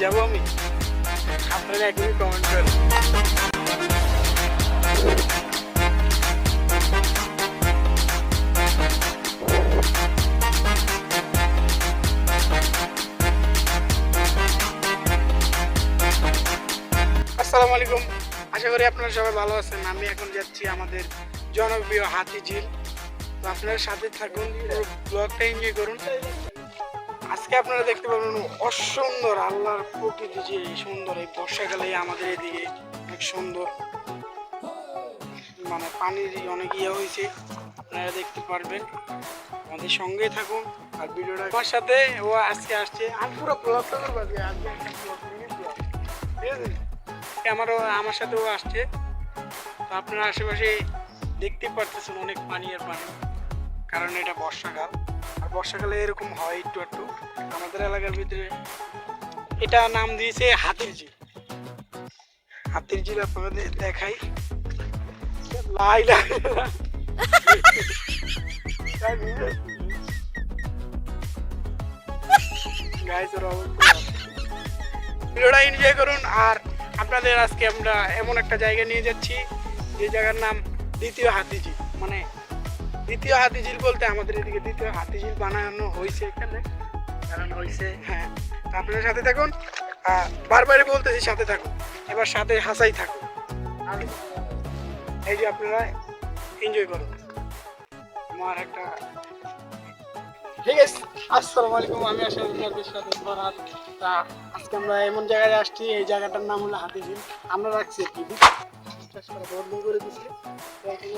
যাব আমি, আপনারা এখনই কমেন্ট করেন। আসসালামু আলাইকুম, আশা করি আপনারা সবাই ভালো আছেন। আমি এখন যাচ্ছি আমাদের জনপ্রিয় হাতিঝিল। তো আপনারা সাথে থাকুন, পুরো ব্লগটা এনজয় করুন। আজকে আপনারা দেখতে পাবেন অসুন্দর আল্লাহর প্রকৃতি, যে সুন্দর এই বর্ষাকালে আমাদের এদিকে অনেক সুন্দর, মানে পানির অনেক ইয়ে হয়েছে, আপনারা দেখতে পারবেন। আমাদের সঙ্গে থাকুন আর ভিডিওটা আমার সাথে ও আজকে আসছে। আমি পুরো ব্লগটা করবো আজকে, একটা ব্লগ ঠিক আছে। আমার সাথেও আসছে। তো আপনারা আশেপাশে দেখতে পারতেছেন অনেক পানি আর পানি, কারণ এটা বর্ষাকাল। আর বর্ষাকালে এরকম হয় একটু একটু। আমাদের এলাকার ভিতরে এটা নাম দিয়েছে হাতির ঝিল। হাতির ঝিল আপনাদের দেখাই। ভিডিওটা এনজয় করুন। আর আপনাদের আজকে আমরা এমন একটা জায়গা নিয়ে যাচ্ছি যে জায়গার নাম দ্বিতীয় হাতিঝিল। মানে দ্বিতীয় হাতিঝিল বলতে আমাদের এদিকে দ্বিতীয় হাতিঝিল বানানো হয়েছে এখানে, কারণ হয়েছে। হ্যাঁ, আপনাদের সাথে থাকুন, বারবারই বলতেছি সাথে থাকুন, এবার সাথে হাসাই থাকুন। আর এই যে আপনারা এনজয় করুন আমার একটা। ঠিক আছে, আসসালামু আলাইকুম, আমি আসলে আপনাদের সাথে ফরহাদ। তা আজকে আমরা এমন জায়গায় আসছি, এই জায়গাটার নাম হলো হাতিঝিল। আমরা রাখছি কি বন্ধ করে দিচ্ছি,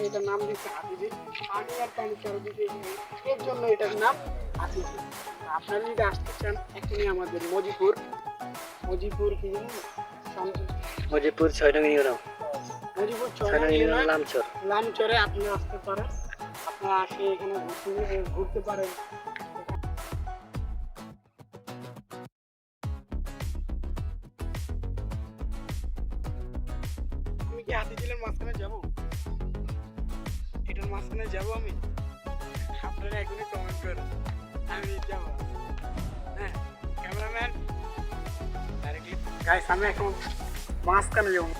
এটার নাম দিচ্ছে হাতিঝিল। পানি আর পানি চারদিকে, এর জন্য এটার নাম হাতিঝিল। আপনারা যদি আসতে চান এখনই আমাদের মজিপুর কি মজিপুর 6 নং ইউনিয়ন, মজিপুর 6 নং ইউনিয়ন লামচরে আপনি আসতে পারেন। আপনারা আসে এখানে ঘুরতে পারেন। আমি কি হাতিঝিলের মাঝখানে যাবো? এটার মাঝখানে যাবো আমি, আপনারা এখনই কমেন্ট করেন, আমি যাবো। হ্যাঁ, ক্যামেরাম্যান ডাইরেক্টলি গাইস, আমি এখন মাঝখানে যাবো।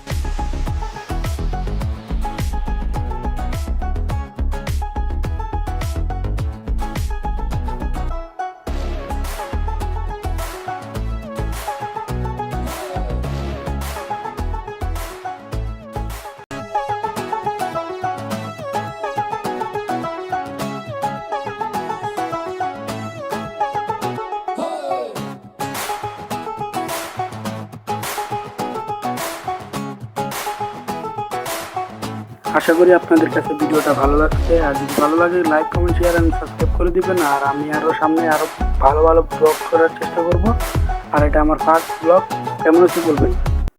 আশা করি আপনাদের কাছে ভিডিওটা ভালো লাগছে। আর যদি ভালো লাগে like, comment, share and subscribe করে দিবেন। আর আমি সামনে আরো ভালো ভালো ব্লগ করার চেষ্টা করব। আর এটা আমার ফার্স্ট ব্লগ, কেমন হচ্ছে বলবেন।